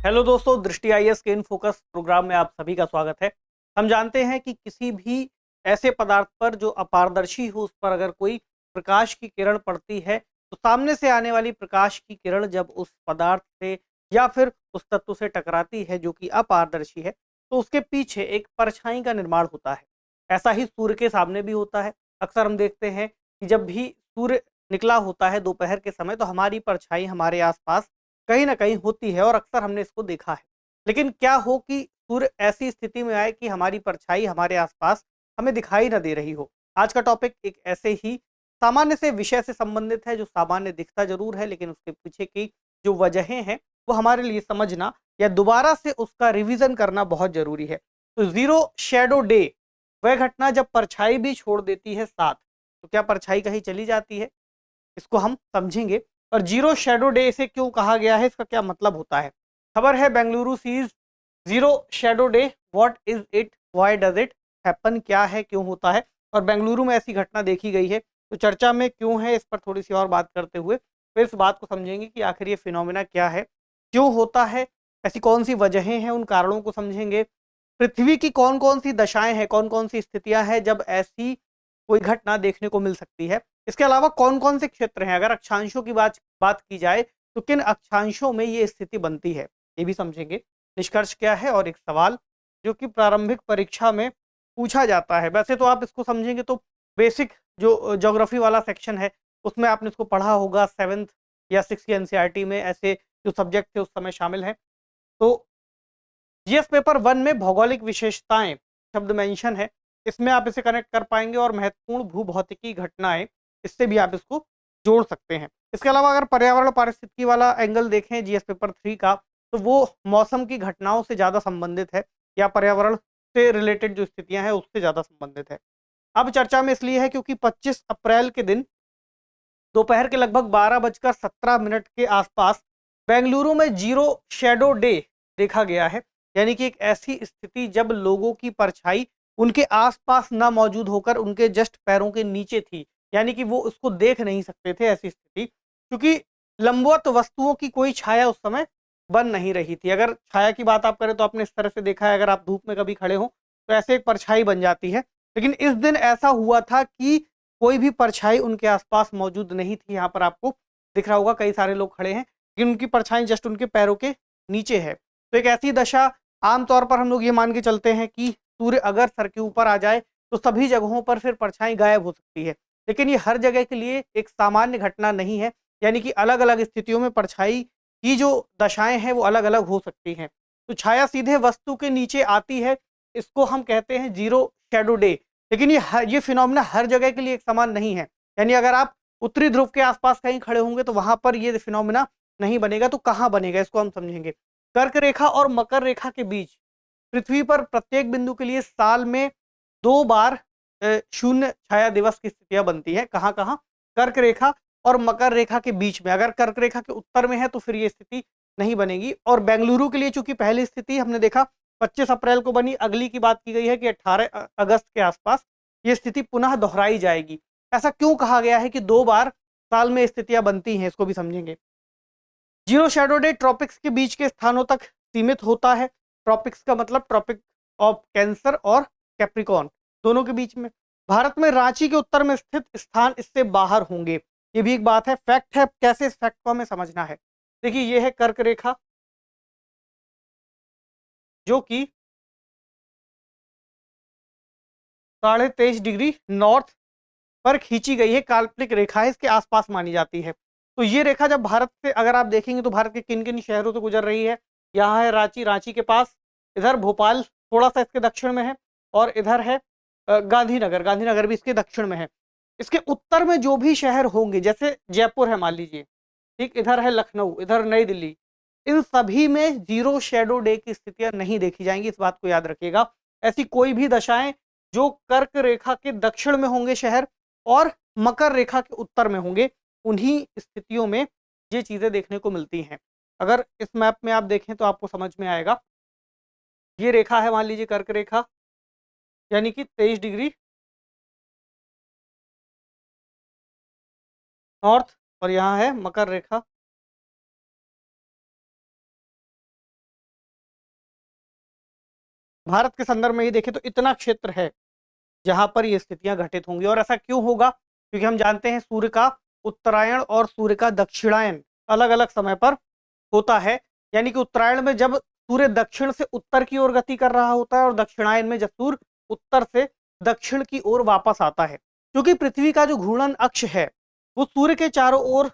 Hello दोस्तों, दृष्टि IAS के इन फोकस प्रोग्राम में आप सभी का स्वागत है। हम जानते हैं कि किसी भी ऐसे पदार्थ पर जो अपारदर्शी हो, उस पर अगर कोई प्रकाश की किरण पड़ती है, तो सामने से आने वाली प्रकाश की किरण जब उस पदार्थ से या फिर उस तत्व से टकराती है जो कि अपारदर्शी है, तो उसके पीछे एक परछाई का निर्माण होता है। ऐसा ही सूर्य के सामने भी होता है। अक्सर हम देखते हैं कि जब भी सूर्य निकला होता है दोपहर के समय, तो हमारी परछाई हमारे आसपास कहीं न कहीं होती है और अक्सर हमने इसको देखा है। लेकिन क्या हो कि सूर्य ऐसी स्थिति में आए कि हमारी परछाई हमारे आसपास हमें दिखाई ना दे रही हो। आज का टॉपिक एक ऐसे ही सामान्य से विषय से संबंधित है, जो सामान्य दिखता ज़रूर है, लेकिन उसके पीछे की जो वजहें हैं, वो हमारे लिए समझना या दोबारा से उसका रिवीजन करना बहुत ज़रूरी है। तो ज़ीरो शैडो डे, वह घटना जब परछाई भी छोड़ देती है साथ। तो क्या परछाई कहीं चली जाती है? इसको हम समझेंगे। और जीरो शैडो डे इसे क्यों कहा गया है, इसका क्या मतलब होता है। खबर है Bengaluru sees zero shadow day, what is it, why does it happen, क्या है, क्यों होता है, और बेंगलुरु में ऐसी घटना देखी गई है तो चर्चा में क्यों है, इस पर थोड़ी सी और बात करते हुए फिर इस बात को समझेंगे कि आखिर ये फिनोमेना क्या है, क्यों होता है, ऐसी कौन सी वजहें हैं, उन कारणों को समझेंगे। पृथ्वी की कौन कौन सी दशाएं हैं, कौन कौन सी स्थितियां हैं जब ऐसी कोई घटना देखने को मिल सकती है। इसके अलावा कौन-कौन से क्षेत्र हैं, अगर अक्षांशों की बात बात की जाए तो किन अक्षांशों में ये स्थिति बनती है, ये भी समझेंगे। निष्कर्ष क्या है और एक सवाल जो कि प्रारंभिक परीक्षा में पूछा जाता है। वैसे तो आप इसको समझेंगे तो बेसिक जो ज्योग्राफी वाला सेक्शन है, उसमें आपने इसको पढ़ा होगा 7th या 6th की एनसीईआरटी में ऐसे जो सब्जेक्ट थे उस समय शामिल हैं। तो जीएस पेपर 1 में भौगोलिक विशेषताएं शब्द मेंशन है, इसमें आप इसे कनेक्ट कर पाएंगे और महत्वपूर्ण भूभौतिकी घटनाएं, इससे भी आप इसको जोड़ सकते हैं। इसके अलावा अगर पर्यावरण पारिस्थितिकी वाला एंगल देखें जीएस पेपर 3 का, तो वो मौसम की घटनाओं से ज़्यादा संबंधित है या पर्यावरण से रिलेटेड जो स्थितियां हैं उससे ज़्यादा संबंधित है। अब चर्चा में इसलिए है क्योंकि 25 अप्रैल के दिन दोपहर के लगभग 12:17 के आसपास बेंगलुरु में जीरो शैडो डे देखा गया है। यानी कि एक ऐसी स्थिति जब लोगों की परछाई उनके आसपास ना मौजूद होकर उनके जस्ट पैरों के नीचे थी। यानी कि वो उसको देख नहीं सकते थे, ऐसी स्थिति, क्योंकि लंबवत वस्तुओं की कोई छाया उस समय बन नहीं रही थी। अगर छाया की बात आप करें तो आपने इस तरह से देखा है, अगर आप धूप में कभी खड़े हो तो ऐसे एक परछाई बन जाती है। लेकिन इस दिन ऐसा हुआ था कि कोई भी परछाई उनके आसपास मौजूद नहीं थी। यहाँ पर आपको दिख रहा होगा कई सारे लोग खड़े हैं, लेकिन उनकी परछाई जस्ट उनके पैरों के नीचे है। तो एक ऐसी दशा, आमतौर पर हम लोग ये मान के चलते हैं कि सूर्य अगर सर के ऊपर आ जाए तो सभी जगहों पर फिर परछाई गायब हो सकती है। लेकिन ये हर जगह के लिए एक सामान्य घटना नहीं है। यानी कि अलग अलग स्थितियों में परछाई की जो दशाएं हैं वो अलग अलग हो सकती हैं। तो छाया सीधे वस्तु के नीचे आती है, इसको हम कहते हैं जीरो शेडो डे। लेकिन ये फिनोमेना हर जगह के लिए एक समान नहीं है। यानी अगर आप उत्तरी ध्रुव के आसपास कहीं खड़े होंगे तो वहां पर ये फिनोमेना नहीं बनेगा, तो कहाँ बनेगा, इसको हम समझेंगे। कर्क रेखा और मकर रेखा के बीच पृथ्वी पर प्रत्येक बिंदु के लिए साल में 2 बार शून्य छाया दिवस की स्थितियां बनती है। कहाँ कहाँ? कर्क रेखा और मकर रेखा के बीच में। अगर कर्क रेखा के उत्तर में है तो फिर ये स्थिति नहीं बनेगी। और बेंगलुरु के लिए चूंकि पहली स्थिति हमने देखा 25 अप्रैल को बनी, अगली की बात की गई है कि 18 अगस्त के आसपास ये स्थिति पुनः दोहराई जाएगी। ऐसा क्यों कहा गया है कि 2 बार साल में स्थितियां बनती हैं, इसको भी समझेंगे। जीरो शैडो डे ट्रॉपिक्स के बीच के स्थानों तक सीमित होता है। ट्रॉपिक्स का मतलब ट्रॉपिक ऑफ कैंसर और कैप्रिकॉन, दोनों के बीच में। भारत में रांची के उत्तर में स्थित स्थान इससे बाहर होंगे, ये भी एक बात है, फैक्ट है। कैसे इस फैक्ट को हमें समझना है, देखिए ये है कर्क रेखा जो कि 23.5 डिग्री नॉर्थ पर खींची गई है, काल्पनिक रेखा है, इसके आसपास मानी जाती है। तो ये रेखा जब भारत से अगर आप देखेंगे तो भारत के किन किन शहरों से गुजर रही है। यहाँ है रांची, रांची के पास, इधर भोपाल थोड़ा सा इसके दक्षिण में है, और इधर है गांधीनगर, गांधीनगर भी इसके दक्षिण में है। इसके उत्तर में जो भी शहर होंगे, जैसे जयपुर है मान लीजिए, ठीक, इधर है लखनऊ, इधर नई दिल्ली, इन सभी में जीरो शेडो डे की स्थितियां नहीं देखी जाएंगी, इस बात को याद रखिएगा। ऐसी कोई भी दशाएं जो कर्क रेखा के दक्षिण में होंगे शहर और मकर रेखा के उत्तर में होंगे, उन्हीं स्थितियों में ये चीजें देखने को मिलती हैं। अगर इस मैप में आप देखें तो आपको समझ में आएगा। ये रेखा है मान लीजिए कर्क रेखा, यानी कि 23 डिग्री नॉर्थ, और यहाँ है मकर रेखा भारत के संदर्भ में ही देखें तो इतना क्षेत्र है जहां पर ये स्थितियां घटित होंगी। और ऐसा क्यों होगा? क्योंकि हम जानते हैं सूर्य का उत्तरायण और सूर्य का दक्षिणायन अलग अलग समय पर होता है। यानी कि उत्तरायण में जब सूर्य दक्षिण से उत्तर की ओर गति कर रहा होता है और दक्षिणायन में जब सूर्य उत्तर से दक्षिण की ओर वापस आता है। क्योंकि पृथ्वी का जो घूर्णन अक्ष है वो सूर्य के चारों ओर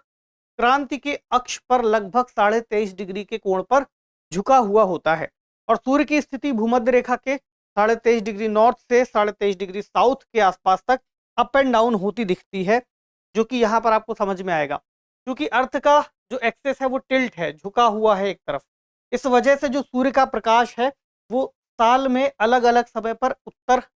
क्रांति के अक्ष पर लगभग 23.5 डिग्री के कोण पर झुका हुआ होता है। और सूर्य की स्थिति भूमध्य रेखा के 23.5 डिग्री नॉर्थ से 23.5 डिग्री साउथ के आसपास तक अप एंड डाउन होती दिखती है, जो कि यहाँ पर आपको समझ में आएगा। क्योंकि अर्थ का जो एक्सेस है वो टिल्ट है, झुका हुआ है एक तरफ। इस वजह से जो सूर्य का प्रकाश है वो साल में अलग अलग समय पर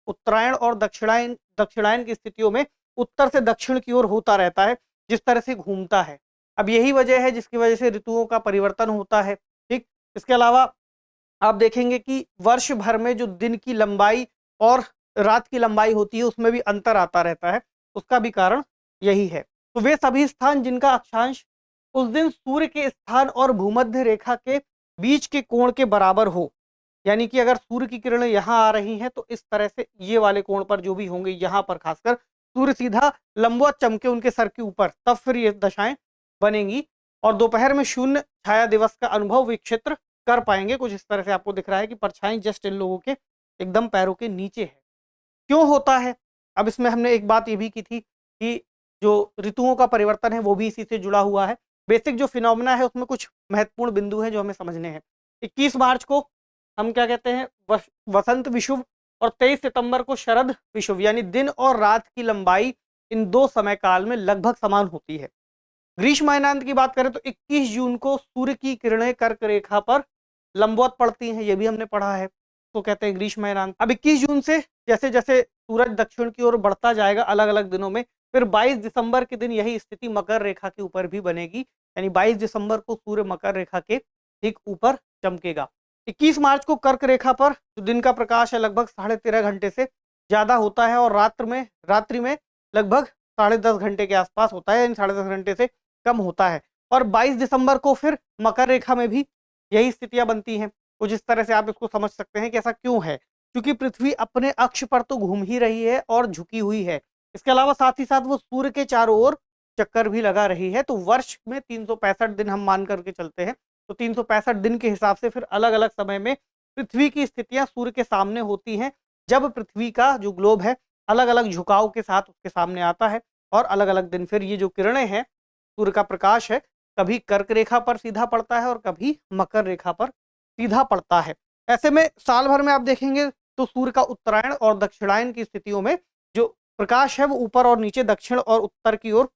उत्तरायण और दक्षिणायन की स्थितियों में उत्तर से दक्षिण की ओर होता रहता है, जिस तरह से घूमता है। अब यही वजह है जिसकी वजह से ऋतुओं का परिवर्तन होता है। ठीक, इसके अलावा आप देखेंगे कि वर्ष भर में जो दिन की लंबाई और रात की लंबाई होती है उसमें भी अंतर आता रहता है। उसका भी कारण यही है। तो वे सभी स्थान जिनका अक्षांश उस दिन सूर्य के स्थान और भूमध्य रेखा के बीच के कोण के बराबर हो, यानी कि अगर सूर्य की किरणें यहाँ आ रही हैं तो इस तरह से ये वाले कोण पर जो भी होंगे, यहाँ पर खासकर सूर्य सीधा लंबवत चमके उनके सर के ऊपर, तब फिर ये दशाएं बनेंगी। और दोपहर में शून्य छाया दिवस का अनुभव वे क्षेत्र कर पाएंगे। कुछ इस तरह से आपको दिख रहा है कि परछाई जस्ट इन लोगों के एकदम पैरों के नीचे है। क्यों होता है? अब इसमें हमने एक बात ये भी की थी कि जो ऋतुओं का परिवर्तन है वो भी इसी से जुड़ा हुआ है। बेसिक जो फिनोमेना है उसमें कुछ महत्वपूर्ण बिंदु हैं जो हमें समझने हैं। 21 मार्च को हम क्या कहते हैं, वसंत विषुव, और 23 सितंबर को शरद विषुव, यानी दिन और रात की लंबाई इन दो समय काल में लगभग समान होती है। ग्रीष्मायनांत की बात करें तो 21 जून को सूर्य की किरणें कर्क रेखा पर लंबवत पड़ती हैं, ये भी हमने पढ़ा है, तो कहते हैं ग्रीष्मायनांत। अब 21 जून से जैसे जैसे सूरज दक्षिण की ओर बढ़ता जाएगा अलग अलग दिनों में, फिर 22 दिसंबर के दिन यही स्थिति मकर रेखा के ऊपर भी बनेगी, यानी 22 दिसंबर को सूर्य मकर रेखा के ठीक ऊपर चमकेगा। 21 मार्च को कर्क रेखा पर जो दिन का प्रकाश है लगभग 13.5 घंटे से ज्यादा होता है और रात्रि में लगभग 10.5 घंटे के आसपास होता है, यानी 10.5 घंटे से कम होता है। और 22 दिसंबर को फिर मकर रेखा में भी यही स्थितियां बनती हैं। कुछ इस तरह से आप इसको समझ सकते हैं कि ऐसा क्यों है, क्योंकि पृथ्वी अपने अक्ष पर तो घूम ही रही है और झुकी हुई है। इसके अलावा साथ ही साथ वो सूर्य के चारों ओर चक्कर भी लगा रही है। तो वर्ष में 365 दिन हम मान करके चलते हैं, तो 365 दिन के हिसाब से फिर अलग अलग समय में पृथ्वी की स्थितियां सूर्य के सामने होती हैं, जब पृथ्वी का जो ग्लोब है अलग अलग झुकाव के साथ उसके सामने आता है। और अलग अलग दिन फिर ये जो किरणें हैं, सूर्य का प्रकाश है, कभी कर्क रेखा पर सीधा पड़ता है और कभी मकर रेखा पर सीधा पड़ता है। ऐसे में साल भर में आप देखेंगे तो सूर्य का उत्तरायण और दक्षिणायन की स्थितियों में जो प्रकाश है वो ऊपर और नीचे, दक्षिण और उत्तर की ओर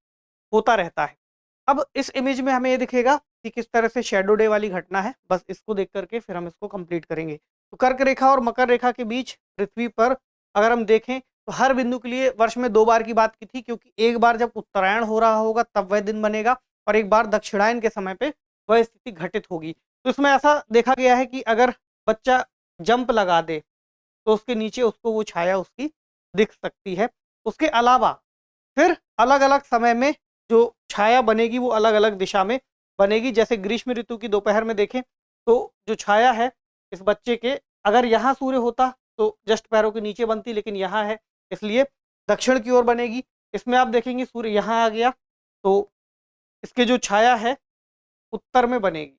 होता रहता है। अब इस इमेज में हमें ये दिखेगा कि किस तरह से शैडो डे वाली घटना है। बस इसको देख करके फिर हम इसको कंप्लीट करेंगे। तो कर्क रेखा और मकर रेखा के बीच पृथ्वी पर अगर हम देखें तो हर बिंदु के लिए वर्ष में 2 बार की बात की थी, क्योंकि एक बार जब उत्तरायण हो रहा होगा तब वह दिन बनेगा और एक बार दक्षिणायन के समय पे वह स्थिति घटित होगी। तो इसमें ऐसा देखा गया है कि अगर बच्चा जंप लगा दे तो उसके नीचे उसको वो छाया उसकी दिख सकती है। उसके अलावा फिर अलग अलग समय में जो छाया बनेगी वो अलग अलग दिशा में बनेगी। जैसे ग्रीष्म ऋतु की दोपहर में देखें तो जो छाया है इस बच्चे के, अगर यहाँ सूर्य होता तो जस्ट पैरों के नीचे बनती, लेकिन यहाँ है इसलिए दक्षिण की ओर बनेगी। इसमें आप देखेंगे सूर्य यहाँ आ गया तो इसके जो छाया है उत्तर में बनेगी।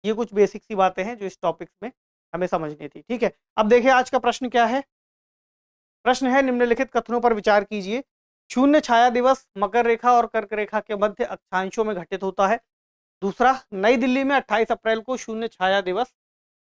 ये कुछ बेसिक सी बातें हैं जो इस टॉपिक्स में हमें समझनी थी। ठीक है, अब देखिए आज का प्रश्न क्या है। प्रश्न है, निम्नलिखित कथनों पर विचार कीजिए। शून्य छाया दिवस मकर रेखा और कर्क रेखा के मध्य अक्षांशों में घटित होता है। दूसरा, नई दिल्ली में 28 अप्रैल को शून्य छाया दिवस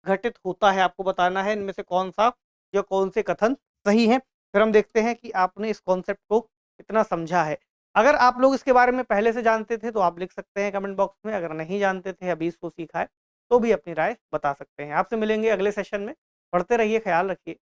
घटित होता है। आपको बताना है इनमें से कौन सा या कौन से कथन सही है। फिर हम देखते हैं कि आपने इस कॉन्सेप्ट को कितना समझा है। अगर आप लोग इसके बारे में पहले से जानते थे तो आप लिख सकते हैं कमेंट बॉक्स में। अगर नहीं जानते थे, अभी इसको सीखा है, तो भी अपनी राय बता सकते हैं। आपसे मिलेंगे अगले सेशन में। पढ़ते रहिए, ख्याल रखिए।